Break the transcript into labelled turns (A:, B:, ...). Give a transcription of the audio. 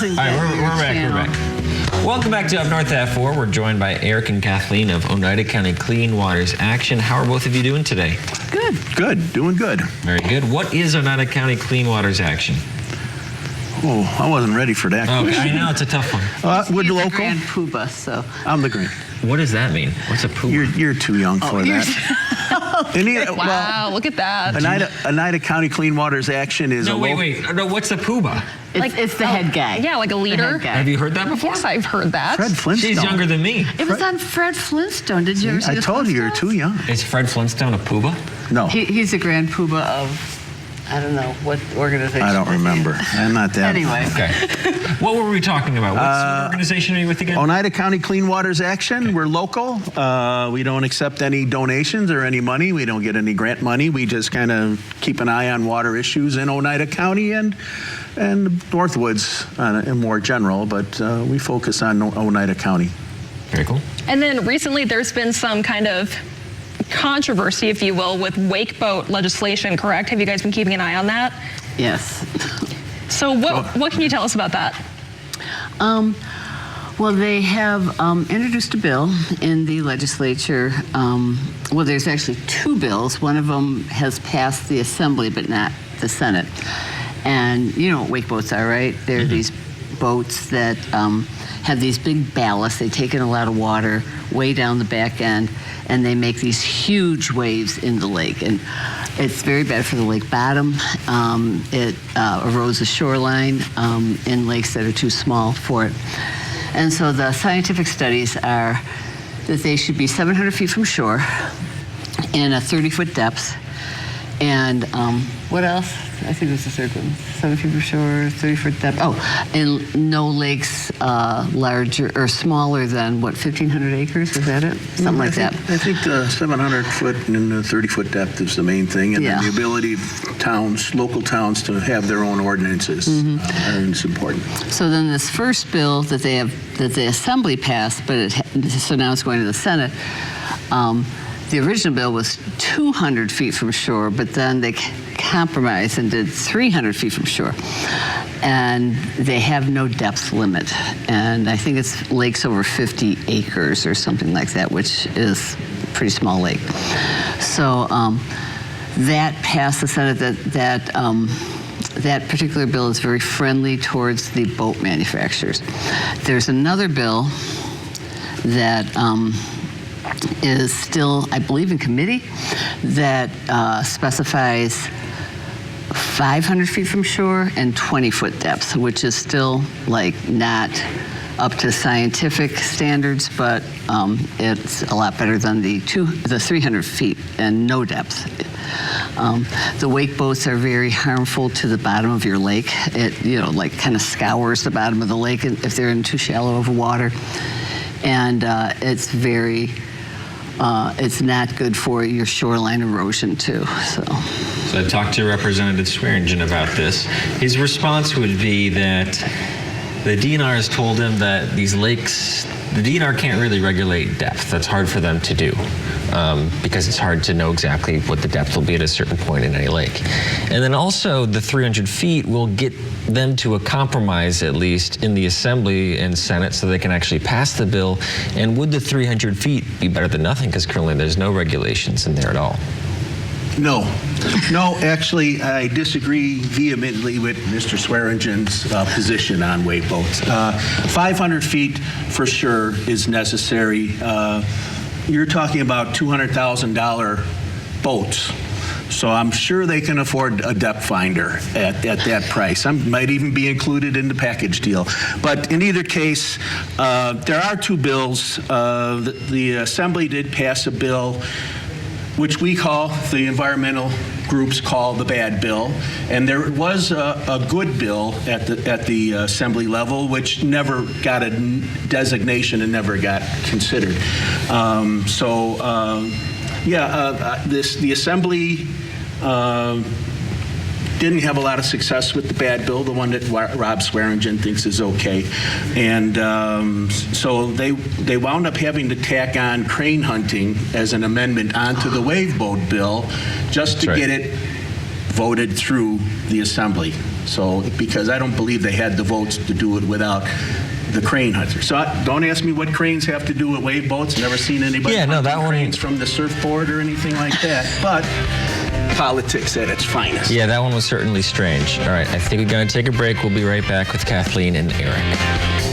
A: All right, we're back. Welcome back to Up North at 4. We're joined by Eric and Kathleen of Oneida County Clean Waters Action. How are both of you doing today?
B: Good. Good. Doing good.
A: Very good. What is Oneida County Clean Waters Action?
B: Oh, I wasn't ready for that.
A: Okay, I know, it's a tough one.
B: With
C: He's
B: local?
C: the grand poobah, so.
B: I'm the green.
A: What does that mean? What's a poobah?
B: You're too young for that.
C: Wow, look at that.
B: Oneida County Clean Waters Action is
A: wait. No, what's a poobah?
C: It's the head guy.
D: Yeah, like a leader.
A: Have you heard that before?
D: Yes, I've heard that.
B: Fred Flintstone.
A: She's younger than me.
C: It was on Fred Flintstone. Did you ever see
B: I
C: the
B: told you you're
C: Flintstones?
B: too young.
A: Is Fred Flintstone a poobah?
B: No,
C: He's the grand poobah of, I don't know, what organization.
B: I don't remember. I'm not that.
C: Anyway.
A: Okay. What were we talking about? What organization are you with again?
B: Oneida County Clean Waters Action. We're local. We don't accept any donations or any money. We don't get any grant money. We just kind of keep an eye on water issues in Oneida County and Northwoods in more general, but we focus on Oneida County.
A: Very cool.
D: And then recently there's been some kind of controversy, if you will, with wakeboat legislation, correct? Have you guys been keeping an eye on that?
C: Yes.
D: So what can you tell us about that?
C: Well, they have introduced a bill in the legislature. Well, there's actually two bills. One of them has passed the Assembly, but not the Senate. And you know what wakeboats are, right? They're these boats that have these big ballasts. They take in a lot of water way down the back end, and they make these huge waves in the lake. And it's very bad for the lake bottom. It erodes the shoreline in lakes that are too small for it. And so the scientific studies are that they should be 700 feet from shore in a 30-foot depth. And what else? I think it was the third one. 7 feet from shore, 30-foot depth. Oh, and no lakes larger or smaller than, what, 1,500 acres? Is that it? Something like that.
B: I think the 700-foot and the 30-foot depth is the main thing, and then the ability of towns, local towns, to have their own ordinances is important.
C: So then this first bill that they have, that the Assembly passed, but so now it's going to the Senate. The original bill was 200 feet from shore, but then they compromised and did 300 feet from shore. And they have no depth limit. And I think it's lakes over 50 acres or something like that, which is a pretty small lake. So that passed the Senate. That particular bill is very friendly towards the boat manufacturers. There's another bill that is still, I believe, in committee that specifies 500 feet from shore and 20-foot depth, which is still like not up to scientific standards, but it's a lot better than the 300 feet and no depth. The wake boats are very harmful to the bottom of your lake. It, like kind of scours the bottom of the lake if they're in too shallow of water, and it's very. It's not good for your shoreline erosion, too. So
A: I talked to Representative Swearingen about this. His response would be that the DNR has told him that these lakes, the DNR can't really regulate depth. That's hard for them to do because it's hard to know exactly what the depth will be at a certain point in any lake. And then also the 300 feet will get them to a compromise, at least in the Assembly and Senate, so they can actually pass the bill. And would the 300 feet be better than nothing? Because currently there's no regulations in there at all.
B: No, actually, I disagree vehemently with Mr. Swearingen's position on wakeboats. 500 feet for sure is necessary. You're talking about $200,000 boats. So I'm sure they can afford a depth finder at that price. Might even be included in the package deal. But in either case, there are two bills. The Assembly did pass a bill which we call, the environmental groups call, the bad bill. And there was a good bill at the Assembly level, which never got a designation and never got considered. The Assembly didn't have a lot of success with the bad bill, the one that Rob Swearingen thinks is okay. And so they wound up having to tack on crane hunting as an amendment onto the wave boat bill just to get it voted through the Assembly. So, because I don't believe they had the votes to do it without the crane hunter. So don't ask me what cranes have to do with wave boats. Never seen anybody hunting cranes from the surfboard or anything like that. But politics at its finest.
A: Yeah, that one was certainly strange. All right, I think we're going to take a break. We'll be right back with Kathleen and Eric.